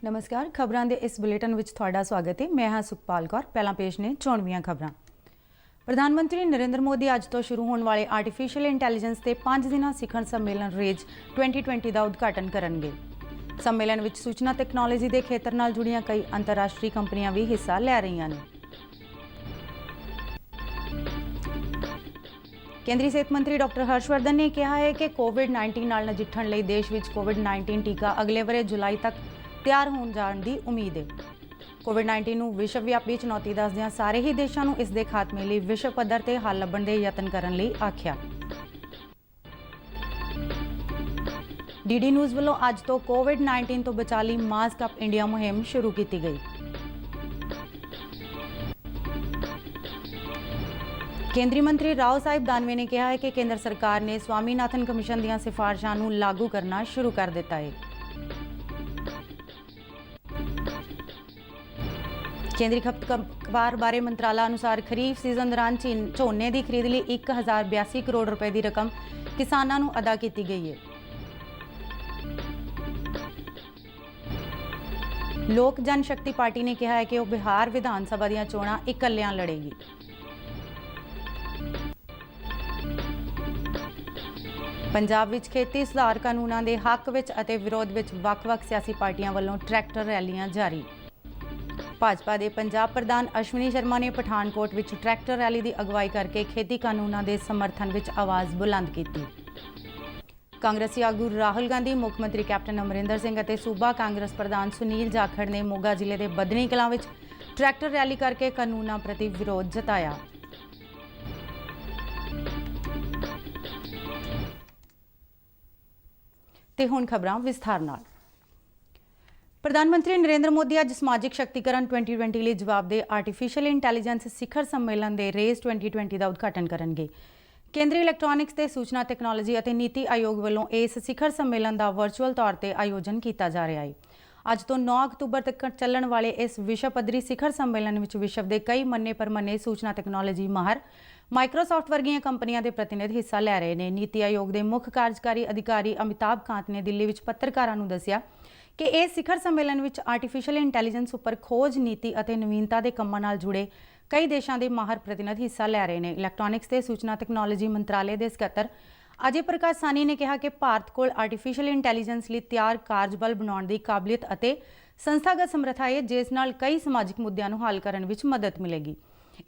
नमस्कार। खबरां दे इस बुलेटिन विच तुहाडा स्वागत है। मैं हाँ सुखपाल कौर। पहला पेश ने चोणवीआं खबरां। प्रधानमंत्री नरेंद्र मोदी अज तो शुरू होने वाले आर्टिफिशियल इंटैलीजेंस के 5 दिना सिखर सम्मेलन रेज 2020 का उद्घाटन करनगे। सम्मेलन विच सूचना तकनोलॉजी के खेतर नाल जुड़ियां कई अंतरराष्ट्रीय कंपनियां भी हिस्सा लै रहीआं ने। केंद्रीय सेहत मंत्री डॉक्टर हर्षवर्धन ने कहा है कि कोविड-19 नाल नजिठण लई देश विच कोविड-19 टीका अगले वरे जुलाई तक तैयार होण जाण दी उम्मीद है। कोविड-19 नूं विश्वव्यापी चुनौती दसदिआं सारे ही देशां नूं इस दे खात्मे लई विश्व पੱਧਰ ते हल ਲੱਭਣ ਦੇ ਯਤਨ ਕਰਨ ਲਈ ਆਖਿਆ। ਡੀਡੀ ਨਿਊਜ਼ ਵੱਲੋਂ ਅੱਜ ਤੋਂ ਕੋविड-19 ਤੋਂ ਬਚਾਅ ਲਈ ਮਾਸਕ ਅਪ ਇੰਡੀਆ ਮੁਹਿੰਮ ਸ਼ੁਰੂ ਕੀਤੀ ਗਈ। केंद्रीय मंत्री राव साहिब दानवे ने कहा है कि केंद्र सरकार ने स्वामीनाथन कमिशन ਦੀਆਂ सिफारिशां ਨੂੰ लागू करना शुरू कर दिता है। केंद्रीय खपतकार बारे मंत्रालय अनुसार खरीफ सीजन दौरान झोने की खरीद लिए 1082 करोड़ रुपए की रकम किसानों को अदा की गई है। लोक जनशक्ति पार्टी ने कहा है कि वह बिहार विधानसभा ਦੀਆਂ ਚੋਣਾਂ इकल्लियां लड़ेगी। पंजाब विच खेती सुधार कानूनों के हक विच अते विरोध विच वख-वख सियासी पार्टियां वालों ट्रैक्टर रैलियां जारी। भाजपा के पंजाब प्रधान अश्विनी शर्मा ने पठानकोट विच ट्रैक्टर रैली की अगवाई करके खेती कानूनों के समर्थन विच आवाज़ बुलंद की। कांग्रेसी आगू राहुल गांधी, मुख्यमंत्री कैप्टन अमरिंदर सिंह अते सूबा कांग्रेस प्रधान सुनील जाखड़ ने मोगा जिले के बदनी कलां विच ट्रैक्टर रैली करके कानूनों प्रति विरोध जताया। ते हुण खबरां विस्तार नाल। प्रधानमंत्री नरेंद्र मोदी अज समाजिक शक्तिकरण 2020 लिए जवाबदेह आर्टिफिशियल इंटैलीजेंस शिखर सम्मेलन के रेज 2020 का उद्घाटन करेंगे। केंद्रीय इलैक्ट्रॉनिक्स ते सूचना तकनोलॉजी और नीति आयोग वालों इस शिखर सम्मेलन का वर्चुअल तौर पर आयोजन किया जा रहा है। अज तो 9 अक्तूबर तक चलण वाले इस विश्व पद्धरी शिखर सम्मेलन में विश्व के कई मन्ने परमन्ने सूचना तकनोलॉजी माहर माइक्रोसॉफ्ट वर्गियां कंपनियां के प्रतिनिधि हिस्सा लै रहे हैं। नीति आयोग के मुख्य कार्यकारी अधिकारी अमिताभ कांत ने दिल्ली में पत्रकारों को दस्सिया कि इस शिखर सम्मेलन में आर्टिफिशियल इंटैलीजेंस उपर खोज नीति और नवीनता के कामों नाल जुड़े कई देशों के माहर प्रतिनिधि हिस्सा लै रहे हैं। इलैक्ट्रॉनिक्स ते सूचना तकनोलॉजी मंत्रालय के सकत्तर अजय प्रकाश सानी ने कहा कि भारत कोल आर्टिफिशियल इंटैलीजेंस लिए तैयार कारजबल बनाने की काबलियत और संस्थागत समर्था है, जिस नाल कई समाजिक मुद्दों को हल करने में मदद मिलेगी।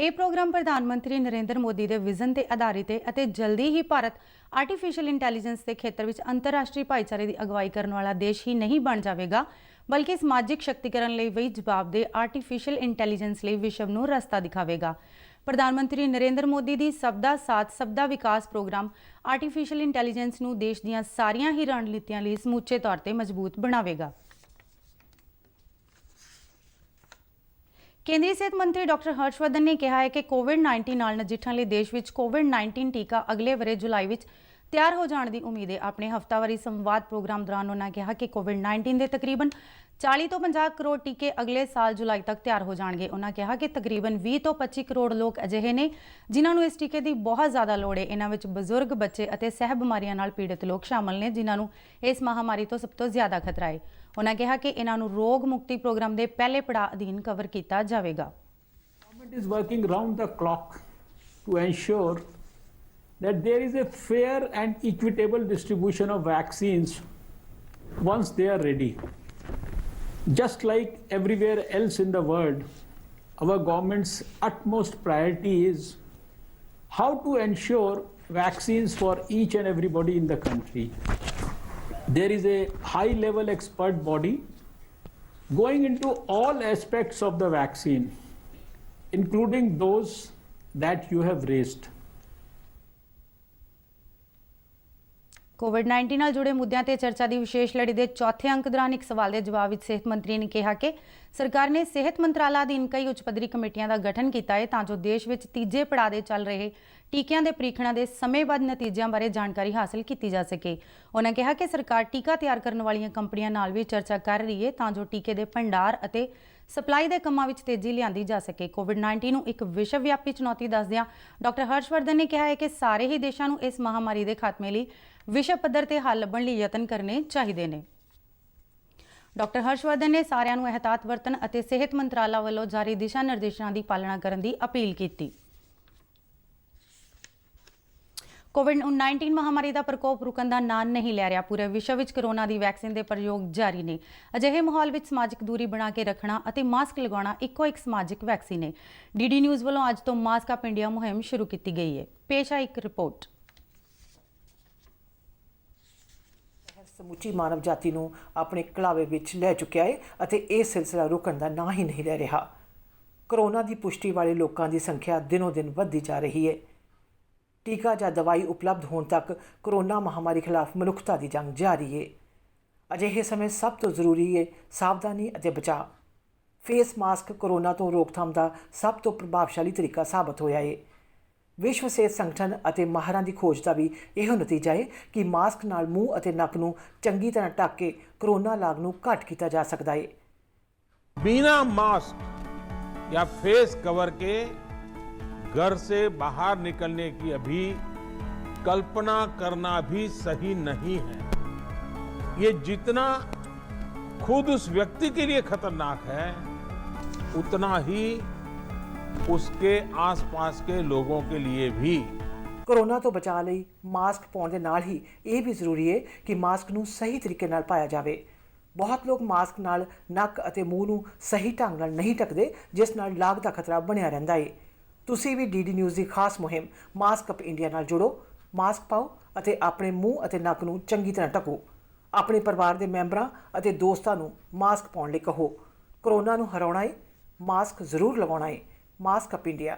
यह प्रोग्राम प्रधानमंत्री नरेंद्र मोदी के विजन से आधारित है और जल्दी ही भारत आर्टिफिशियल इंटैलीजेंस के खेत्र में अंतरराष्ट्रीय भाईचारे की अगवाई करने वाला देश ही नहीं बन जाएगा, बल्कि समाजिक शक्तिकरण लिए भी जवाबदेह आर्टिफिशियल इंटैलीजेंस लिए विश्व को रस्ता दिखावेगा। प्रधानमंत्री नरेंद्र मोदी की सबदा साथ सबदा विकास प्रोग्राम आर्टिफिशियल इंटैलीजेंस को देश दी सारियां ही रणनीतियों लिए समूचे तौर पर मजबूत बनावेगा। केंद्रीय सेहत मंत्री डॉक्टर हर्षवर्धन ने कहा है कि कोविड-19 नाल नजिठण लई देश विच कोविड-19 टीका अगले वरे जुलाई विच तैयार हो जाने की उम्मीद है। अपने हफ्तावारी संवाद प्रोग्राम दौरान उन्होंने कहा कि कोविड-19 के तकरीबन 40 तो 50 करोड़ टीके अगले साल जुलाई तक तैयार हो जाएंगे। उन्होंने कहा कि तकरीबन 20 तो 25 करोड़ लोग अजिहे ने जिन्होंने इस टीके की बहुत ज़्यादा लोड़ है। इन्हां विच बजुर्ग, बच्चे और सह बीमारियों नाल पीड़ित लोग शामिल ने, जिन्होंने इस महामारी तो सब तो ज़्यादा खतरा है। उन्होंने कहा कि इन्हों रोग मुक्ति प्रोग्राम के पहले पड़ाव अधीन कवर किया जाएगा। Government is working round the clock to ensure that there is a fair and equitable distribution of vaccines once they are ready. Just like everywhere else in the world, our government's utmost priority is how to ensure vaccines for each and everybody in the country. There is a high-level expert body going into all aspects of the vaccine, including those that you have raised. कोविड-19 नाल जुड़े मुद्दों पर चर्चा की विशेष लड़ी के चौथे अंक दौरान एक सवाल के जवाब में सेहत मंत्री ने कहा कि सरकार ने सेहत मंत्रालय अधीन कई उच्च पद्धरी कमेटियों का गठन किया है तां जो देश में तीजे पड़ाव के चल रहे टीकों के परीक्षणों के समयबद्ध नतीजों बारे जानकारी हासिल की जा सके। उन्होंने कहा कि सरकार टीका तैयार करने वाली कंपनियों नाल भी चर्चा कर रही है तां जो टीके के भंडार और सप्लाई के कामों में तेजी लियादी जा सके। कोविड-19 को एक विश्वव्यापी चुनौती दसदियां डॉक्टर हर्षवर्धन ने कहा है कि सारे ही देशों को इस महामारी के खात्मे लिए विश्व पद्धर ते हल लभण लई यतन करने चाहिए ने। ਡਾਕਟਰ ਹਰਸ਼ਵਰਧਨ ਨੇ ਸਾਰਿਆਂ ਨੂੰ ਇਹਤਿਆਤ ਵਰਤਣ ਅਤੇ ਸਿਹਤ ਮੰਤਰਾਲਾ ਵੱਲੋਂ ਜਾਰੀ ਦਿਸ਼ਾ ਨਿਰਦੇਸ਼ਾਂ ਦੀ ਪਾਲਣਾ ਕਰਨ ਦੀ ਅਪੀਲ ਕੀਤੀ। ਕੋਵਿਡ-19 ਮਹਾਮਾਰੀ ਦਾ ਪ੍ਰਕੋਪ ਰੁਕਣ ਦਾ ਨਾਂ ਨਹੀਂ ਲੈ ਰਿਹਾ। ਪੂਰੇ ਵਿਸ਼ਵ ਵਿੱਚ ਕੋਰੋਨਾ ਦੀ ਵੈਕਸੀਨ ਦੇ ਪ੍ਰਯੋਗ ਜਾਰੀ ਨੇ। ਅਜਿਹੇ ਮਾਹੌਲ ਵਿੱਚ ਸਮਾਜਿਕ ਦੂਰੀ ਬਣਾ ਕੇ ਰੱਖਣਾ ਅਤੇ ਮਾਸਕ ਲਗਾਉਣਾ ਇੱਕੋ ਇੱਕ ਸਮਾਜਿਕ ਵੈਕਸੀਨ ਹੈ। ਡੀਡੀ ਨਿਊਜ਼ ਵੱਲੋਂ ਅੱਜ ਤੋਂ ਮਾਸਕ ਅਪ ਇੰਡੀਆ ਮੁਹਿੰਮ ਸ਼ੁਰੂ ਕੀਤੀ ਗਈ ਹੈ। ਪੇਸ਼ ਹੈ ਇੱਕ ਰਿਪੋਰਟ। ਸਮੁੱਚੀ ਮਾਨਵ ਜਾਤੀ ਨੂੰ ਆਪਣੇ ਕਲਾਵੇ ਵਿੱਚ ਲੈ ਚੁੱਕਿਆ ਹੈ ਅਤੇ ਇਹ ਸਿਲਸਿਲਾ ਰੁਕਣ ਦਾ ਨਾਂ ਹੀ ਨਹੀਂ ਲੈ ਰਿਹਾ। ਕੋਰੋਨਾ ਦੀ ਪੁਸ਼ਟੀ ਵਾਲੇ ਲੋਕਾਂ ਦੀ ਸੰਖਿਆ ਦਿਨੋਂ ਦਿਨ ਵੱਧਦੀ ਜਾ ਰਹੀ ਹੈ। ਟੀਕਾ ਜਾਂ ਦਵਾਈ ਉਪਲਬਧ ਹੋਣ ਤੱਕ ਕੋਰੋਨਾ ਮਹਾਮਾਰੀ ਖਿਲਾਫ ਮਨੁੱਖਤਾ ਦੀ ਜੰਗ ਜਾਰੀ ਹੈ। ਅਜਿਹੇ ਸਮੇਂ ਸਭ ਤੋਂ ਜ਼ਰੂਰੀ ਹੈ ਸਾਵਧਾਨੀ ਅਤੇ ਬਚਾਅ। ਫੇਸ ਮਾਸਕ ਕੋਰੋਨਾ ਤੋਂ ਰੋਕਥਾਮ ਦਾ ਸਭ ਤੋਂ ਪ੍ਰਭਾਵਸ਼ਾਲੀ ਤਰੀਕਾ ਸਾਬਤ ਹੋਇਆ ਹੈ। ਵਿਸ਼ਵ ਸਿਹਤ ਸੰਗਠਨ ਅਤੇ ਮਾਹਰਾਂ ਦੀ ਖੋਜ ਦਾ ਵੀ ਇਹੋ ਨਤੀਜਾ ਹੈ ਕਿ ਮਾਸਕ ਨਾਲ ਮੂੰਹ ਅਤੇ ਨੱਕ ਨੂੰ ਚੰਗੀ ਤਰ੍ਹਾਂ ਢੱਕ ਕੇ ਕੋਰੋਨਾ ਲਾਗ ਨੂੰ ਘੱਟ ਕੀਤਾ ਜਾ ਸਕਦਾ ਹੈ। बिना मास्क या फेस कवर के घर से बाहर निकलने की अभी कल्पना करना भी सही नहीं है। ये जितना खुद उस व्यक्ति के लिए खतरनाक है उतना ही उसके आसपास के लोगों के लिए भी। ਕੋਰੋਨਾ ਤੋਂ ਬਚਾਅ ਲਈ ਮਾਸਕ ਪਾਉਣ ਦੇ ਨਾਲ ਹੀ ਇਹ ਵੀ ਜ਼ਰੂਰੀ ਹੈ ਕਿ ਮਾਸਕ ਨੂੰ ਸਹੀ ਤਰੀਕੇ ਨਾਲ ਪਾਇਆ ਜਾਵੇ। ਬਹੁਤ ਲੋਕ ਮਾਸਕ ਨਾਲ ਨੱਕ ਅਤੇ ਮੂੰਹ ਨੂੰ ਸਹੀ ਢੰਗ ਨਾਲ ਨਹੀਂ ਢੱਕਦੇ, ਜਿਸ ਨਾਲ ਲਾਗ ਦਾ ਖਤਰਾ ਬਣਿਆ ਰਹਿੰਦਾ ਹੈ। ਤੁਸੀਂ ਵੀ ਡੀਡੀ ਨਿਊਜ਼ ਦੀ ਖਾਸ ਮੁਹਿੰਮ ਮਾਸਕ ਅਪ ਇੰਡੀਆ ਨਾਲ ਜੁੜੋ। ਮਾਸਕ ਪਾਓ ਅਤੇ ਆਪਣੇ ਮੂੰਹ ਅਤੇ ਨੱਕ ਨੂੰ ਚੰਗੀ ਤਰ੍ਹਾਂ ਢੱਕੋ। ਆਪਣੇ ਪਰਿਵਾਰ ਦੇ ਮੈਂਬਰਾਂ ਅਤੇ ਦੋਸਤਾਂ ਨੂੰ ਮਾਸਕ ਪਾਉਣ ਲਈ ਕਹੋ। ਕੋਰੋਨਾ ਨੂੰ ਹਰਾਉਣਾ ਹੈ, ਮਾਸਕ ਜ਼ਰੂਰ ਲਗਾਉਣਾ ਹੈ। Mask up India.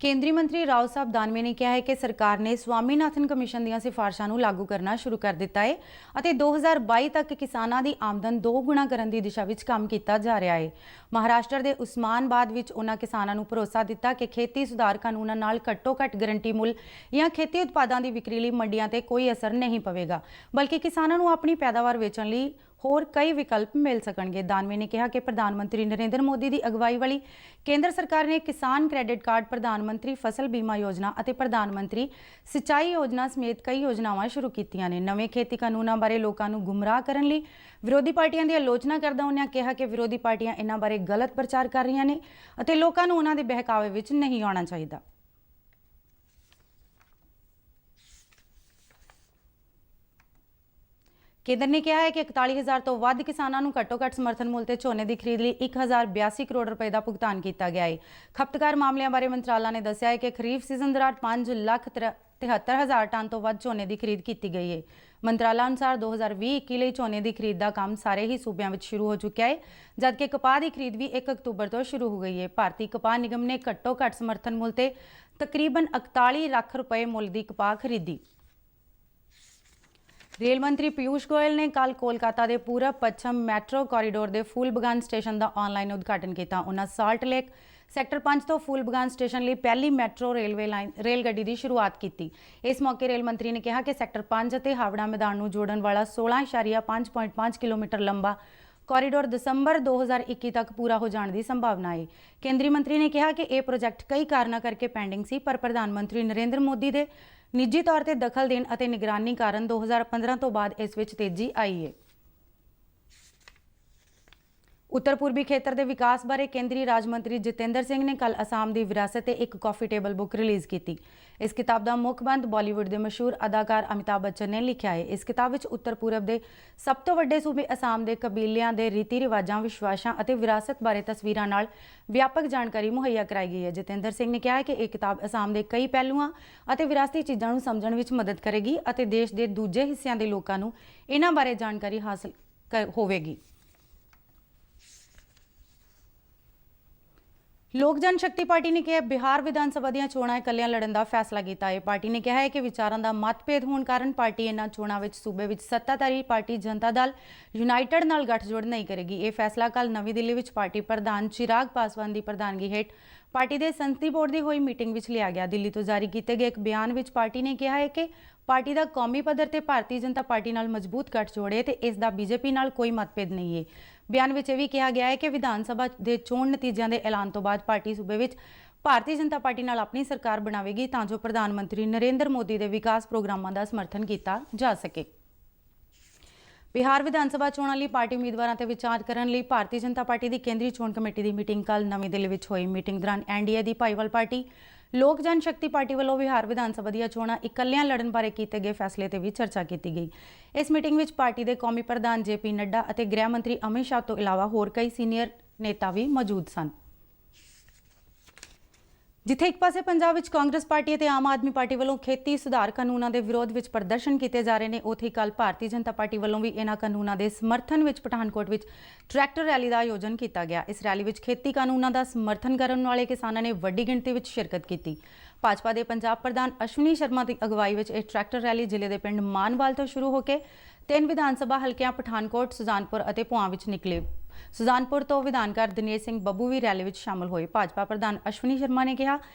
ਕੇਂਦਰੀ ਮੰਤਰੀ ਰਾਓ ਸਾਹਿਬ ਦਾਨਵੇ ਨੇ ਕਿਹਾ ਹੈ ਕਿ ਸਰਕਾਰ ਨੇ ਸਵਾਮੀਨਾਥਨ ਕਮਿਸ਼ਨ ਦੀਆਂ ਸਿਫਾਰਸ਼ਾਂ ਨੂੰ ਲਾਗੂ ਕਰਨਾ ਸ਼ੁਰੂ ਕਰ ਦਿੱਤਾ ਹੈ ਅਤੇ 2022 ਤੱਕ ਕਿਸਾਨਾਂ ਦੀ ਆਮਦਨ 2 ਗੁਣਾ ਕਰਨ ਦੀ ਦਿਸ਼ਾ ਵਿੱਚ ਕੰਮ ਕੀਤਾ ਜਾ ਰਿਹਾ ਹੈ। ਮਹਾਰਾਸ਼ਟਰ ਦੇ ਉਸਮਾਨਾਬਾਦ ਵਿੱਚ ਉਹਨਾਂ ਕਿਸਾਨਾਂ ਨੂੰ ਭਰੋਸਾ ਦਿੱਤਾ ਕਿ ਖੇਤੀ ਸੁਧਾਰ ਕਾਨੂੰਨਾਂ ਨਾਲ ਘੱਟੋ-ਘੱਟ ਗਰੰਟੀ ਮੁੱਲ ਜਾਂ ਖੇਤੀ ਉਤਪਾਦਾਂ ਦੀ ਵਿਕਰੀ ਲਈ ਮੰਡੀਆਂ ਤੇ ਕੋਈ ਅਸਰ ਨਹੀਂ ਪਵੇਗਾ, ਬਲਕਿ ਕਿਸਾਨਾਂ ਨੂੰ ਆਪਣੀ ਪੈਦਾਵਾਰ ਵੇਚਣ ਲਈ ਹੋਰ ਕਈ ਵਿਕਲਪ ਮਿਲ ਸਕਣਗੇ। ਦਾਨਵੇ ਨੇ ਕਿਹਾ ਕਿ ਪ੍ਰਧਾਨ ਮੰਤਰੀ ਨਰਿੰਦਰ ਮੋਦੀ ਦੀ ਅਗਵਾਈ ਵਾਲੀ ਕੇਂਦਰ ਸਰਕਾਰ ਨੇ ਕਿਸਾਨ ਕ੍ਰੈਡਿਟ ਕਾਰਡ, ਪ੍ਰਧਾਨ ਮੰਤਰੀ ਫਸਲ ਬੀਮਾ ਯੋਜਨਾ ਅਤੇ ਪ੍ਰਧਾਨ ਮੰਤਰੀ ਸਿੰਚਾਈ ਯੋਜਨਾ ਸਮੇਤ ਕਈ ਯੋਜਨਾਵਾਂ ਸ਼ੁਰੂ ਕੀਤੀਆਂ ਨੇ। ਨਵੇਂ ਖੇਤੀ ਕਾਨੂੰਨਾਂ ਬਾਰੇ ਲੋਕਾਂ ਨੂੰ ਗੁੰਮਰਾਹ ਕਰਨ ਲਈ ਵਿਰੋਧੀ ਪਾਰਟੀਆਂ ਦੀ ਆਲੋਚਨਾ ਕਰਦਾ ਉਹਨਾਂ ਕਿਹਾ ਕਿ ਵਿਰੋਧੀ ਪਾਰਟੀਆਂ ਇਹਨਾਂ ਬਾਰੇ ਗਲਤ ਪ੍ਰਚਾਰ ਕਰ ਰਹੀਆਂ ਨੇ ਅਤੇ ਲੋਕਾਂ ਨੂੰ ਉਹਨਾਂ ਦੇ ਬਹਿਕਾਵੇ ਵਿੱਚ ਨਹੀਂ ਆਉਣਾ ਚਾਹੀਦਾ। ਕੇਂਦਰ ਨੇ ਕਿਹਾ ਹੈ ਕਿ 41,000 ਤੋਂ ਵੱਧ ਕਿਸਾਨਾਂ ਨੂੰ ਘੱਟੋ-ਘੱਟ ਸਮਰਥਨ ਮੁੱਲ ਤੇ ਝੋਨੇ ਦੀ ਖਰੀਦ ਲਈ 1,082 ਕਰੋੜ ਰੁਪਏ ਦਾ ਭੁਗਤਾਨ ਕੀਤਾ ਗਿਆ ਹੈ। ਖਪਤਕਾਰ ਮਾਮਲਿਆਂ ਬਾਰੇ ਮੰਤਰਾਲਾ ਨੇ ਦੱਸਿਆ ਹੈ ਕਿ ਖਰੀਫ ਸੀਜ਼ਨ ਦੌਰਾਨ 5,73,000 ਟਨ ਤੋਂ ਵੱਧ ਝੋਨੇ ਦੀ ਖਰੀਦ ਕੀਤੀ ਗਈ ਹੈ। ਮੰਤਰਾਲਾ ਅਨੁਸਾਰ 2020-21 ਲਈ ਝੋਨੇ ਦੀ ਖਰੀਦ ਦਾ ਕੰਮ ਸਾਰੇ ਹੀ ਸੂਬਿਆਂ ਵਿੱਚ ਸ਼ੁਰੂ ਹੋ ਚੁੱਕਿਆ ਹੈ, ਜਦਕਿ ਕਪਾਹ ਦੀ ਖਰੀਦ ਵੀ 1 ਅਕਤੂਬਰ ਤੋਂ ਸ਼ੁਰੂ ਹੋ ਗਈ ਹੈ। ਭਾਰਤੀ ਕਪਾਹ ਨਿਗਮ ਨੇ ਘੱਟੋ-ਘੱਟ ਸਮਰਥਨ ਮੁੱਲ ਤੇ ਤਕਰੀਬਨ 41 ਲੱਖ ਰੁਪਏ ਮੁੱਲ ਦੀ ਕਪਾਹ ਖਰੀਦੀ। ਰੇਲ ਮੰਤਰੀ ਪਿਊਸ਼ ਗੋਇਲ ਨੇ ਕੱਲ ਕੋਲਕਾਤਾ ਦੇ ਪੂਰਬ ਪੱਛਮ ਮੈਟਰੋ ਕੋਰੀਡੋਰ ਦੇ ਫੂਲਬਗਾਨ ਸਟੇਸ਼ਨ ਦਾ ਆਨਲਾਈਨ ਉਦਘਾਟਨ ਕੀਤਾ। ਉਹਨਾਂ ਸਾਲਟ ਲੇਕ ਸੈਕਟਰ 5 ਤੋਂ ਫੂਲਬਗਾਨ ਸਟੇਸ਼ਨ ਲਈ ਪਹਿਲੀ ਮੈਟਰੋ ਰੇਲ ਗੱਡੀ ਦੀ ਸ਼ੁਰੂਆਤ ਕੀਤੀ। ਇਸ ਮੌਕੇ ਰੇਲ ਮੰਤਰੀ ਨੇ ਕਿਹਾ ਕਿ ਸੈਕਟਰ 5 ਅਤੇ ਹਾਵੜਾ ਮੈਦਾਨ ਨੂੰ ਜੋੜਨ ਵਾਲਾ 16.5 ਕਿਲੋਮੀਟਰ ਲੰਬਾ ਕੋਰੀਡੋਰ ਦਸੰਬਰ 2021 ਤੱਕ ਪੂਰਾ ਹੋ ਜਾਣ ਦੀ ਸੰਭਾਵਨਾ ਹੈ। ਕੇਂਦਰੀ ਮੰਤਰੀ ਨੇ ਕਿਹਾ ਕਿ ਇਹ ਪ੍ਰੋਜੈਕਟ ਕਈ ਕਾਰਨਾਂ ਕਰਕੇ ਪੈਂਡਿੰਗ ਸੀ, ਪਰ ਪ੍ਰਧਾਨ ਮੰਤਰੀ ਨਰਿੰਦਰ ਮੋਦੀ ਦੇ ਨਿੱਜੀ ਤੌਰ ਤੇ ਦਖਲ ਦੇਣ ਅਤੇ ਨਿਗਰਾਨੀ ਕਾਰਨ 2015 ਤੋਂ ਬਾਅਦ ਇਸ ਵਿੱਚ ਤੇਜ਼ੀ ਆਈ ਹੈ। ਉੱਤਰ ਪੂਰਬੀ ਖੇਤਰ ਦੇ ਵਿਕਾਸ ਬਾਰੇ ਕੇਂਦਰੀ ਰਾਜ ਮੰਤਰੀ ਜਤਿੰਦਰ ਸਿੰਘ ਨੇ ਕੱਲ ਅਸਾਮ ਦੀ ਵਿਰਾਸਤ ਤੇ ਇੱਕ ਕਾਫੀ ਟੇਬਲ ਬੁੱਕ ਰਿਲੀਜ਼ ਕੀਤੀ। ਇਸ ਕਿਤਾਬ ਦਾ ਮੁੱਖਬੰਦ ਬਾਲੀਵੁੱਡ ਦੇ ਮਸ਼ਹੂਰ ਅਦਾਕਾਰ ਅਮਿਤਾਭ ਬੱਚਨ ਨੇ ਲਿਖਿਆ ਹੈ। ਇਸ ਕਿਤਾਬ ਵਿੱਚ ਉੱਤਰ ਪੂਰਬ ਦੇ ਸਭ ਤੋਂ ਵੱਡੇ ਸੂਬੇ ਅਸਾਮ ਦੇ ਕਬੀਲਿਆਂ ਦੇ ਰੀਤੀ ਰਿਵਾਜਾਂ, ਵਿਸ਼ਵਾਸਾਂ ਅਤੇ ਵਿਰਾਸਤ ਬਾਰੇ ਤਸਵੀਰਾਂ ਨਾਲ ਵਿਆਪਕ ਜਾਣਕਾਰੀ ਮੁਹੱਈਆ ਕਰਾਈ ਗਈ ਹੈ। ਜਤਿੰਦਰ ਸਿੰਘ ਨੇ ਕਿਹਾ ਹੈ ਕਿ ਇਹ ਕਿਤਾਬ ਅਸਾਮ ਦੇ ਕਈ ਪਹਿਲੂਆਂ ਅਤੇ ਵਿਰਾਸਤੀ ਚੀਜ਼ਾਂ ਨੂੰ ਸਮਝਣ ਵਿੱਚ ਮਦਦ ਕਰੇਗੀ ਅਤੇ ਦੇਸ਼ ਦੇ ਦੂਜੇ ਹਿੱਸਿਆਂ ਦੇ ਲੋਕਾਂ ਨੂੰ ਇਹਨਾਂ ਬਾਰੇ ਜਾਣਕਾਰੀ ਹਾਸਲ ਹੋਵੇਗੀ। ਲੋਕ ਜਨਸ਼ਕਤੀ ਪਾਰਟੀ ਨੇ ਕਿਹਾ ਬਿਹਾਰ ਵਿਧਾਨ ਸਭਾ ਦੀਆਂ ਚੋਣਾਂ ਇਕੱਲਿਆਂ ਲੜਨ ਦਾ ਫੈਸਲਾ ਕੀਤਾ ਹੈ। ਪਾਰਟੀ ਨੇ ਕਿਹਾ ਹੈ ਕਿ ਵਿਚਾਰਾਂ ਦਾ ਮਤਭੇਦ ਹੋਣ ਕਾਰਨ ਪਾਰਟੀ ਇਹਨਾਂ ਚੋਣਾਂ ਵਿੱਚ ਸੂਬੇ ਵਿੱਚ ਸੱਤਾਧਾਰੀ ਪਾਰਟੀ ਜਨਤਾ ਦਲ ਯੂਨਾਈਟਿਡ ਨਾਲ ਗੱਠਜੋੜ ਨਹੀਂ ਕਰੇਗੀ। ਇਹ ਫੈਸਲਾ ਕੱਲ ਨਵੀਂ ਦਿੱਲੀ ਵਿੱਚ ਪਾਰਟੀ ਪ੍ਰਧਾਨ ਚਿਰਾਗ ਪਾਸਵਾਨ ਦੀ ਪ੍ਰਧਾਨਗੀ ਹੇਠ ਪਾਰਟੀ ਦੇ ਸੰਸਦੀ ਬੋਰਡ ਦੀ ਹੋਈ ਮੀਟਿੰਗ ਵਿੱਚ ਲਿਆ ਗਿਆ। ਦਿੱਲੀ ਤੋਂ ਜਾਰੀ ਕੀਤੇ ਗਏ ਇੱਕ ਬਿਆਨ ਵਿੱਚ ਪਾਰਟੀ ਨੇ ਕਿਹਾ ਹੈ ਕਿ ਪਾਰਟੀ ਦਾ ਕੌਮੀ ਪੱਧਰ ਤੇ ਭਾਰਤੀ ਜਨਤਾ ਪਾਰਟੀ ਨਾਲ ਮਜ਼ਬੂਤ ਗੱਠਜੋੜ ਹੈ ਤੇ ਇਸ ਦਾ ਬੀਜੇਪੀ ਨਾਲ ਕੋਈ ਮਤਭੇਦ ਨਹੀਂ ਹੈ। ਬਿਆਨ ਵਿੱਚ ਇਹ ਵੀ ਕਿਹਾ ਗਿਆ ਹੈ ਕਿ ਵਿਧਾਨ ਸਭਾ ਦੇ ਚੋਣ ਨਤੀਜਿਆਂ ਦੇ ਐਲਾਨ ਤੋਂ ਬਾਅਦ ਪਾਰਟੀ ਸੂਬੇ ਵਿੱਚ ਭਾਰਤੀ ਜਨਤਾ ਪਾਰਟੀ ਨਾਲ ਆਪਣੀ ਸਰਕਾਰ ਬਣਾਵੇਗੀ ਤਾਂ ਜੋ ਪ੍ਰਧਾਨ ਮੰਤਰੀ ਨਰਿੰਦਰ ਮੋਦੀ ਦੇ ਵਿਕਾਸ ਪ੍ਰੋਗਰਾਮਾਂ ਦਾ ਸਮਰਥਨ ਕੀਤਾ ਜਾ ਸਕੇ। ਬਿਹਾਰ ਵਿਧਾਨ ਸਭਾ ਚੋਣਾਂ ਲਈ ਪਾਰਟੀ ਉਮੀਦਵਾਰਾਂ ਤੇ ਵਿਚਾਰ ਕਰਨ ਲਈ ਭਾਰਤੀ ਜਨਤਾ ਪਾਰਟੀ ਦੀ ਕੇਂਦਰੀ ਚੋਣ ਕਮੇਟੀ ਦੀ ਮੀਟਿੰਗ ਕੱਲ੍ਹ ਨਵੀਂ ਦਿੱਲੀ ਵਿੱਚ ਹੋਈ। ਮੀਟਿੰਗ ਦੌਰਾਨ ਐਨਡੀਏ ਦੀ ਭਾਈਵਾਲ ਪਾਰਟੀ, ਲੋਕ ਜਨ ਸ਼ਕਤੀ ਪਾਰਟੀ ਵੱਲੋਂ ਬਿਹਾਰ ਵਿਧਾਨ ਸਭਾ ਦੀਆਂ ਚੋਣਾਂ ਇਕੱਲਿਆਂ ਲੜਨ ਬਾਰੇ ਕੀਤੇ ਗਏ ਫੈਸਲੇ ਤੇ ਵੀ ਚਰਚਾ ਕੀਤੀ ਗਈ। ਇਸ ਮੀਟਿੰਗ ਵਿੱਚ ਪਾਰਟੀ ਦੇ ਕੌਮੀ ਪ੍ਰਧਾਨ JP ਨੱਡਾ ਅਤੇ ਗ੍ਰਹਿ ਮੰਤਰੀ ਅਮਿਤ ਸ਼ਾਹ ਤੋਂ ਇਲਾਵਾ ਹੋਰ ਕਈ ਸੀਨੀਅਰ ਨੇਤਾ ਵੀ ਮੌਜੂਦ ਸਨ। ਜਿੱਥੇ ਇੱਕ ਪਾਸੇ ਪੰਜਾਬ ਵਿੱਚ ਕਾਂਗਰਸ ਪਾਰਟੀ ਅਤੇ ਆਮ ਆਦਮੀ ਪਾਰਟੀ ਵੱਲੋਂ ਖੇਤੀ ਸੁਧਾਰ ਕਾਨੂੰਨਾਂ ਦੇ ਵਿਰੋਧ ਵਿੱਚ ਪ੍ਰਦਰਸ਼ਨ ਕੀਤੇ ਜਾ ਰਹੇ ਨੇ, ਉੱਥੇ ਕੱਲ੍ਹ ਭਾਰਤੀ ਜਨਤਾ ਪਾਰਟੀ ਵੱਲੋਂ ਵੀ ਇਹਨਾਂ ਕਾਨੂੰਨਾਂ ਦੇ ਸਮਰਥਨ ਵਿੱਚ ਪਠਾਨਕੋਟ ਵਿੱਚ ਟਰੈਕਟਰ ਰੈਲੀ ਦਾ ਆਯੋਜਨ ਕੀਤਾ ਗਿਆ। ਇਸ ਰੈਲੀ ਵਿੱਚ ਖੇਤੀ ਕਾਨੂੰਨਾਂ ਦਾ ਸਮਰਥਨ ਕਰਨ ਵਾਲੇ ਕਿਸਾਨਾਂ ਨੇ ਵੱਡੀ ਗਿਣਤੀ ਵਿੱਚ ਸ਼ਿਰਕਤ ਕੀਤੀ। ਭਾਜਪਾ ਦੇ ਪੰਜਾਬ ਪ੍ਰਧਾਨ ਅਸ਼ਵਨੀ ਸ਼ਰਮਾ ਦੀ ਅਗਵਾਈ ਵਿੱਚ ਇਹ ਟਰੈਕਟਰ ਰੈਲੀ ਜ਼ਿਲ੍ਹੇ ਦੇ ਪਿੰਡ ਮਾਨਵਾਲ ਤੋਂ ਸ਼ੁਰੂ ਹੋ ਕੇ 3 ਵਿਧਾਨ ਸਭਾ ਹਲਕਿਆਂ ਪਠਾਨਕੋਟ, ਸੁਜਾਨਪੁਰ ਅਤੇ ਭੁਆਂ ਵਿੱਚ ਨਿਕਲੇ। ਸੁਜਾਨਪੁਰ ਤੋਂ ਵਿਧਾਨਕਾਰ ਦਿਨੇਸ਼ ਸਿੰਘ ਬੱਬੂ ਵੀ ਰੈਲੀ ਵਿੱਚ ਸ਼ਾਮਲ ਹੋਏ। ਭਾਜਪਾ ਪ੍ਰਧਾਨ ਅਸ਼ਵਨੀ ਸ਼ਰਮਾ ਨੇ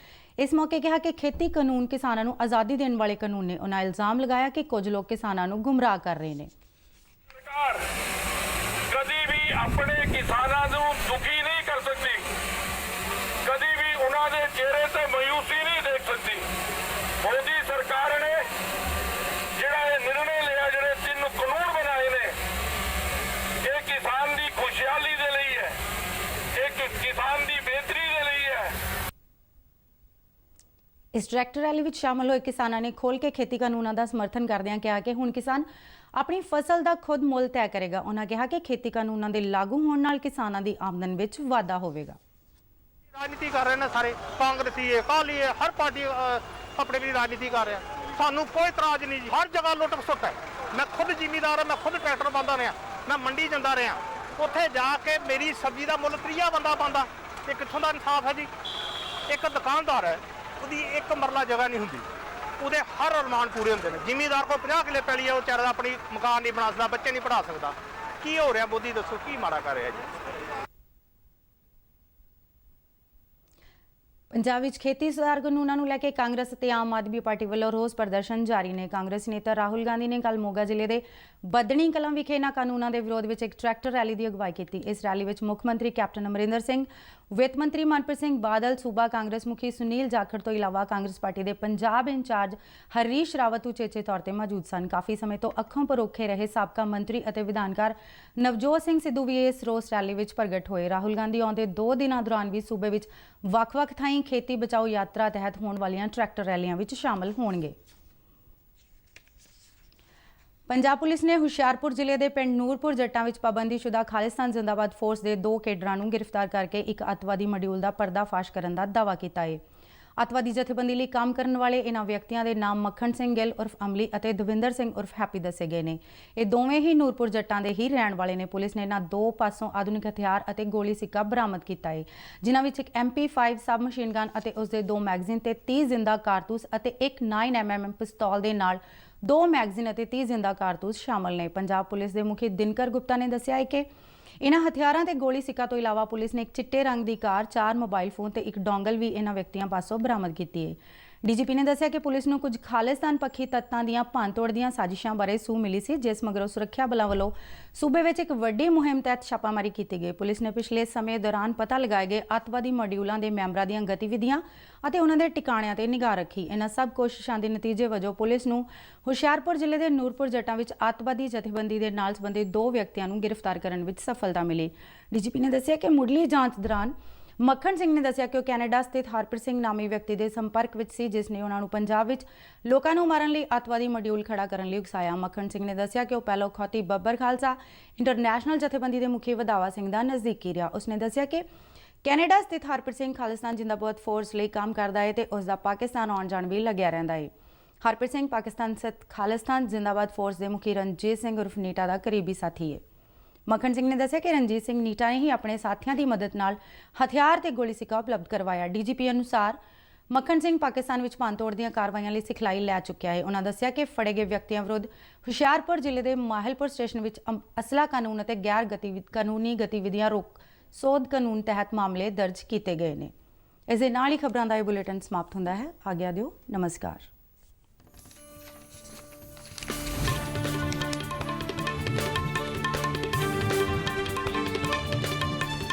ਇਸ ਮੌਕੇ ਕਿਹਾ ਕਿ ਖੇਤੀ ਕਾਨੂੰਨ ਕਿਸਾਨਾਂ ਨੂੰ ਆਜ਼ਾਦੀ ਦੇਣ ਵਾਲੇ ਕਾਨੂੰਨ ਨੇ। ਉਹਨਾਂ ਇਲਜ਼ਾਮ ਲਗਾਇਆ ਕਿ ਕੁਝ ਲੋਕ ਕਿਸਾਨਾਂ ਨੂੰ ਗੁੰਮਰਾਹ ਕਰ ਰਹੇ ਨੇ। ਸਰਕਾਰ ਕਦੀ ਵੀ ਆਪਣੇ ਕਿਸਾਨਾਂ ਨੂੰ ਦੁਖੀ ਨਹੀਂ ਕਰ ਸਕਦੀ, ਕਦੀ ਵੀ ਉਹਨਾਂ ਦੇ ਚਿਹਰੇ ਤੇ ਮਾਯੂਸੀ ਨਹੀਂ ਦੇਖ ਸਕਦੀ। ਮੋਦੀ ਸਰਕਾਰ ਨੇ ਜਿਹੜਾ ਇਹ ਨਿਰਣੇ ਲਿਆ, ਜਿਹੜੇ 3 ਕਾਨੂੰਨ ਬਣਾਏ ਨੇ, ਇਹ ਕਿਸਾਨ ਦੀ ਖੁਸ਼ਹਾਲੀ ਦੇ ਲਈ ਹੈ, ਇਹ ਕਿਸਾਨ ਦੀ ਬਿਹਤਰੀ ਦੇ ਲਈ ਹੈ। ਇਸ ਟਰੈਕਟਰ ਰੈਲੀ ਵਿੱਚ ਸ਼ਾਮਲ ਹੋਏ ਕਿਸਾਨਾਂ ਨੇ ਖੋਲ੍ਹ ਕੇ ਖੇਤੀ ਕਾਨੂੰਨਾਂ ਦਾ ਸਮਰਥਨ ਕਰਦਿਆਂ ਕਿਹਾ ਕਿ ਹੁਣ ਕਿਸਾਨ ਆਪਣੀ ਫਸਲ ਦਾ ਖੁਦ ਮੁੱਲ ਤੈਅ ਕਰੇਗਾ। ਉਹਨਾਂ ਕਿਹਾ ਕਿ ਖੇਤੀ ਕਾਨੂੰਨਾਂ ਦੇ ਲਾਗੂ ਹੋਣ ਨਾਲ ਕਿਸਾਨਾਂ ਦੀ ਆਮਦਨ ਵਿੱਚ ਵਾਧਾ ਹੋਵੇਗਾ। ਰਾਜਨੀਤੀ ਕਰ ਰਹੇ ਨੇ ਸਾਰੇ, ਕਾਂਗਰਸੀ ਹੈ, ਅਕਾਲੀ ਹੈ, ਹਰ ਪਾਰਟੀ ਆਪਣੇ ਲਈ ਰਾਜਨੀਤੀ ਕਰ ਰਿਹਾ। ਸਾਨੂੰ ਕੋਈ ਇਤਰਾਜ਼ ਨਹੀਂ ਜੀ, ਹਰ ਜਗ੍ਹਾ ਲੁੱਟ ਖਸੁੱਟ ਹੈ। ਮੈਂ ਖੁਦ ਜ਼ਿਮੀਦਾਰ ਹਾਂ, ਮੈਂ ਖੁਦ ਟਰੈਕਟਰ ਪਾਉਂਦਾ ਰਿਹਾ, ਮੈਂ ਮੰਡੀ ਜਾਂਦਾ ਰਿਹਾ। ਉੱਥੇ ਜਾ ਕੇ ਮੇਰੀ ਸਬਜ਼ੀ ਦਾ ਮੁੱਲ 30 ਬੰਦਾ ਪਾਉਂਦਾ, ਇਹ ਕਿੱਥੋਂ ਦਾ ਇਨਸਾਫ ਹੈ ਜੀ? ਇੱਕ ਦੁਕਾਨਦਾਰ ਹੈ, ਉਹਦੀ 1 ਮਰਲਾ ਜਗ੍ਹਾ ਨਹੀਂ ਹੁੰਦੀ, ਉਹਦੇ ਹਰ ਅਰਮਾਨ ਪੂਰੇ ਹੁੰਦੇ ਨੇ। ਜ਼ਿਮੀਦਾਰ ਕੋਲ 50 ਕਿੱਲੇ ਪੈਲੀ ਹੈ, ਉਹ ਵਿਚਾਰਾ ਆਪਣੀ ਮਕਾਨ ਨਹੀਂ ਬਣਾ ਸਕਦਾ, ਬੱਚੇ ਨਹੀਂ ਪੜ੍ਹਾ ਸਕਦਾ। ਕੀ ਹੋ ਰਿਹਾ ਮੋਦੀ? ਦੱਸੋ ਕੀ ਮਾੜਾ ਕਰ ਰਿਹਾ ਜੀ? ਪੰਜਾਬ ਵਿੱਚ ਖੇਤੀ ਸੁਧਾਰ ਕਾਨੂੰਨਾਂ ਨੂੰ ਲੈ ਕੇ ਕਾਂਗਰਸ ਅਤੇ ਆਮ ਆਦਮੀ ਪਾਰਟੀ ਵੱਲੋਂ ਰੋਸ ਪ੍ਰਦਰਸ਼ਨ ਜਾਰੀ ਨੇ। ਕਾਂਗਰਸ ਨੇਤਾ ਰਾਹੁਲ ਗਾਂਧੀ ਨੇ ਕੱਲ੍ਹ ਮੋਗਾ ਜ਼ਿਲ੍ਹੇ ਦੇ ਬੱਦਣੀ ਕਲਾਂ ਵਿਖੇ ਇਹਨਾਂ ਕਾਨੂੰਨਾਂ ਦੇ ਵਿਰੋਧ ਵਿੱਚ ਇੱਕ ਟਰੈਕਟਰ ਰੈਲੀ ਦੀ ਅਗਵਾਈ ਕੀਤੀ। ਇਸ ਰੈਲੀ ਵਿੱਚ ਮੁੱਖ ਮੰਤਰੀ ਕੈਪਟਨ ਅਮਰਿੰਦਰ ਸਿੰਘ, ਵਿੱਤ ਮੰਤਰੀ ਮਨਪ੍ਰੀਤ ਸਿੰਘ ਬਾਦਲ, ਸੂਬਾ ਕਾਂਗਰਸ ਮੁਖੀ ਸੁਨੀਲ ਜਾਖੜ ਤੋਂ ਇਲਾਵਾ ਕਾਂਗਰਸ ਪਾਰਟੀ ਦੇ ਪੰਜਾਬ ਇੰਚਾਰਜ ਹਰੀਸ਼ ਰਾਵਤ ਉਚੇਚੇ ਤੌਰ ਤੇ ਮੌਜੂਦ ਸਨ। ਕਾਫੀ ਸਮੇਂ ਤੋਂ ਅੱਖੋਂ ਪਰੋਖੇ ਰਹੇ ਸਾਬਕਾ ਮੰਤਰੀ ਅਤੇ ਵਿਧਾਨਕਾਰ ਨਵਜੋਤ ਸਿੰਘ ਸਿੱਧੂ ਵੀ ਇਸ ਰੋਸ ਰੈਲੀ ਵਿੱਚ ਪ੍ਰਗਟ ਹੋਏ। ਰਾਹੁਲ ਗਾਂਧੀ ਆਉਂਦੇ 2 ਦਿਨਾਂ ਦੌਰਾਨ ਵੀ ਸੂਬੇ ਵਿੱਚ ਵੱਖ-ਵੱਖ ਥਾਈਂ ਖੇਤੀ ਬਚਾਓ ਯਾਤਰਾ ਤਹਿਤ ਹੋਣ ਵਾਲੀਆਂ ਟਰੈਕਟਰ ਰੈਲੀਆਂ ਵਿੱਚ ਸ਼ਾਮਲ ਹੋਣਗੇ। ਪੰਜਾਬ ਪੁਲਿਸ ਨੇ ਹੁਸ਼ਿਆਰਪੁਰ ਜ਼ਿਲ੍ਹੇ ਦੇ ਪਿੰਡ ਨੂਰਪੁਰ ਜੱਟਾਂ ਵਿੱਚ ਪਾਬੰਦੀਸ਼ੁਦਾ ਖਾਲਿਸਤਾਨ ਜ਼ਿੰਦਾਬਾਦ ਫੋਰਸ ਦੇ 2 ਕੇਡਰਾਂ ਨੂੰ ਗ੍ਰਿਫਤਾਰ ਕਰਕੇ ਇੱਕ ਅੱਤਵਾਦੀ ਮੋਡਿਊਲ ਦਾ ਪਰਦਾਫਾਸ਼ ਕਰਨ ਦਾ ਦਾਅਵਾ ਕੀਤਾ ਹੈ। ਅੱਤਵਾਦੀ ਜਥੇਬੰਦੀ ਲਈ ਕੰਮ ਕਰਨ ਵਾਲੇ ਇਹਨਾਂ ਵਿਅਕਤੀਆਂ ਦੇ ਨਾਮ ਮੱਖਣ ਸਿੰਘ ਗਿੱਲ ਉਰਫ ਅਮਲੀ ਅਤੇ ਦਵਿੰਦਰ ਸਿੰਘ ਉਰਫ ਹੈਪੀ ਦੱਸੇ ਗਏ ਨੇ। ਇਹ ਦੋਵੇਂ ਹੀ ਨੂਰਪੁਰ ਜੱਟਾਂ ਦੇ ਹੀ ਰਹਿਣ ਵਾਲੇ ਨੇ। ਪੁਲਿਸ ਨੇ ਇਹਨਾਂ 2 ਪਾਸੋਂ ਆਧੁਨਿਕ ਹਥਿਆਰ ਅਤੇ ਗੋਲੀ ਸਿੱਕਾ ਬਰਾਮਦ ਕੀਤਾ ਹੈ, ਜਿਨ੍ਹਾਂ ਵਿੱਚ ਇੱਕ MP5 ਸਬ ਮਸ਼ੀਨ ਗਨ ਅਤੇ ਉਸਦੇ 2 ਮੈਗਜ਼ੀਨ ਤੇ 30 ਜ਼ਿੰਦਾ ਕਾਰਤੂਸ ਅਤੇ ਇੱਕ 9mm ਪਿਸਤੌਲ ਦੇ ਨਾਲ 2 ਮੈਗਜ਼ੀਨ ਅਤੇ 30 ਜ਼ਿੰਦਾ ਕਾਰਤੂਸ ਸ਼ਾਮਲ ਨੇ। ਪੰਜਾਬ ਪੁਲਿਸ ਦੇ ਮੁਖੀ ਦਿਨਕਰ ਗੁਪਤਾ ਨੇ ਦੱਸਿਆ ਹੈ ਕਿ ਇਹਨਾਂ ਹਥਿਆਰਾਂ ਤੇ ਗੋਲੀ ਸਿੱਕਾ ਤੋਂ ਇਲਾਵਾ ਪੁਲਿਸ ਨੇ ਇੱਕ ਚਿੱਟੇ ਰੰਗ ਦੀ ਕਾਰ, 4 ਮੋਬਾਈਲ ਫੋਨ ਤੇ ਇੱਕ ਡੋਂਗਲ ਵੀ ਇਹਨਾਂ ਵਿਅਕਤੀਆਂ ਪਾਸੋਂ ਬਰਾਮਦ ਕੀਤੀ ਹੈ। DGP ਨੇ ਦੱਸਿਆ ਕਿ ਪੁਲਿਸ ਨੂੰ ਕੁਝ ਖਾਲਿਸਤਾਨ ਪੱਖੀ ਤੱਤਾਂ ਦੀਆਂ ਭੰਨਤੋੜ ਦੀਆਂ ਸਾਜ਼ਿਸ਼ਾਂ ਬਾਰੇ ਸੂਹ ਮਿਲੀ ਸੀ, ਜਿਸ ਮਗਰੋਂ ਸੁਰੱਖਿਆ ਬਲਾਂ ਵੱਲੋਂ ਸੂਬੇ ਵਿੱਚ ਇੱਕ ਵੱਡੀ ਮੁਹਿੰਮ ਤਹਿਤ ਛਾਪਾਮਾਰੀ ਕੀਤੀ ਗਈ। ਪੁਲਿਸ ਨੇ ਪਿਛਲੇ ਸਮੇਂ ਦੌਰਾਨ ਪਤਾ ਲਗਾਏ ਗਏ ਅੱਤਵਾਦੀ ਮੋਡਿਊਲਾਂ ਦੇ ਮੈਂਬਰਾਂ ਦੀਆਂ ਗਤੀਵਿਧੀਆਂ ਅਤੇ ਉਹਨਾਂ ਦੇ ਟਿਕਾਣਿਆਂ ਤੇ ਨਿਗਾਹ ਰੱਖੀ। ਇਹਨਾਂ ਸਭ ਕੋਸ਼ਿਸ਼ਾਂ ਦੇ ਨਤੀਜੇ ਵਜੋਂ ਪੁਲਿਸ ਨੂੰ ਹੁਸ਼ਿਆਰਪੁਰ ਜ਼ਿਲ੍ਹੇ ਦੇ ਨੂਰਪੁਰ ਜੱਟਾਂ ਵਿੱਚ ਅੱਤਵਾਦੀ ਜਥੇਬੰਦੀ ਦੇ ਨਾਲ ਸੰਬੰਧਿਤ 2 ਵਿਅਕਤੀਆਂ ਨੂੰ ਗ੍ਰਿਫਤਾਰ ਕਰਨ ਵਿੱਚ ਸਫਲਤਾ ਮਿਲੀ। DGP ਨੇ ਦੱਸਿਆ ਕਿ ਮੁੱਢਲੀ ਜਾਂਚ ਦੌਰਾਨ ਮੱਖਣ ਸਿੰਘ ਨੇ ਦੱਸਿਆ ਕਿ ਉਹ ਕੈਨੇਡਾ ਸਥਿਤ ਹਰਪ੍ਰੀਤ ਸਿੰਘ ਨਾਮੀ ਵਿਅਕਤੀ ਦੇ ਸੰਪਰਕ ਵਿੱਚ ਸੀ, ਜਿਸ ਨੇ ਉਹਨਾਂ ਨੂੰ ਪੰਜਾਬ ਵਿੱਚ ਲੋਕਾਂ ਨੂੰ ਮਾਰਨ ਲਈ ਅੱਤਵਾਦੀ ਮੋਡਿਊਲ ਖੜਾ ਕਰਨ ਲਈ ਉਕਸਾਇਆ। ਮੱਖਣ ਸਿੰਘ ਨੇ ਦੱਸਿਆ ਕਿ ਉਹ ਪਹਿਲਾਂ ਖੌਤੀ ਬੱਬਰ ਖਾਲਸਾ ਇੰਟਰਨੈਸ਼ਨਲ ਜਥੇਬੰਦੀ ਦੇ ਮੁਖੀ ਵਧਾਵਾ ਸਿੰਘ ਦਾ ਨਜ਼ਦੀਕੀ ਰਿਹਾ। ਉਸਨੇ ਦੱਸਿਆ ਕਿ ਕੈਨੇਡਾ ਸਥਿਤ ਹਰਪ੍ਰੀਤ ਸਿੰਘ ਖਾਲਿਸਤਾਨ ਜ਼ਿੰਦਾਬਾਦ ਫੋਰਸ ਲਈ ਕੰਮ ਕਰਦਾ ਹੈ ਤੇ ਉਸ ਦਾ ਪਾਕਿਸਤਾਨ ਆਉਣ ਜਾਣ ਵੀ ਲੱਗਿਆ ਰਹਿੰਦਾ ਹੈ। ਹਰਪ੍ਰੀਤ ਸਿੰਘ ਪਾਕਿਸਤਾਨ ਸਥਿਤ ਖਾਲਿਸਤਾਨ ਜ਼ਿੰਦਾਬਾਦ ਫੋਰਸ ਦੇ ਮੁਖੀ ਰਣਜੀਤ ਸਿੰਘ ਉਰਫ ਨੀਟਾ ਦਾ ਕਰੀਬੀ ਸਾਥੀ ਹੈ। ਮੱਖਣ ਸਿੰਘ ਨੇ ਦੱਸਿਆ ਕਿ ਰਣਜੀਤ ਸਿੰਘ ਨੀਟਾ ਨੇ ਹੀ ਆਪਣੇ ਸਾਥੀਆਂ ਦੀ ਮਦਦ ਨਾਲ ਹਥਿਆਰ ਤੇ ਗੋਲੀ ਸਿੱਕਾ ਉਪਲਬਧ ਕਰਵਾਇਆ। DGP ਅਨੁਸਾਰ ਮੱਖਣ ਸਿੰਘ ਪਾਕਿਸਤਾਨ ਵਿੱਚ ਭੰਨਤੋੜ ਦੀਆਂ ਕਾਰਵਾਈਆਂ ਲਈ ਸਿਖਲਾਈ ਲੈ ਚੁੱਕਿਆ ਹੈ। ਉਹਨਾਂ ਦੱਸਿਆ ਕਿ ਫੜੇ ਗਏ ਵਿਅਕਤੀਆਂ ਵਿਰੁੱਧ ਹੁਸ਼ਿਆਰਪੁਰ ਜ਼ਿਲ੍ਹੇ ਦੇ ਮਾਹਿਲਪੁਰ ਸਟੇਸ਼ਨ ਵਿੱਚ ਅਸਲਾ ਕਾਨੂੰਨ ਅਤੇ ਗੈਰ ਕਾਨੂੰਨੀ ਗਤੀਵਿਧੀਆਂ ਰੋਕ ਸੋਧ ਕਾਨੂੰਨ ਤਹਿਤ ਮਾਮਲੇ ਦਰਜ ਕੀਤੇ ਗਏ ਨੇ। ਇਸ ਦੇ ਨਾਲ ਹੀ ਖਬਰਾਂ ਦਾ ਇਹ ਬੁਲੇਟਿਨ ਸਮਾਪਤ ਹੁੰਦਾ ਹੈ। ਆਗਿਆ ਦਿਓ। ਨਮਸਕਾਰ।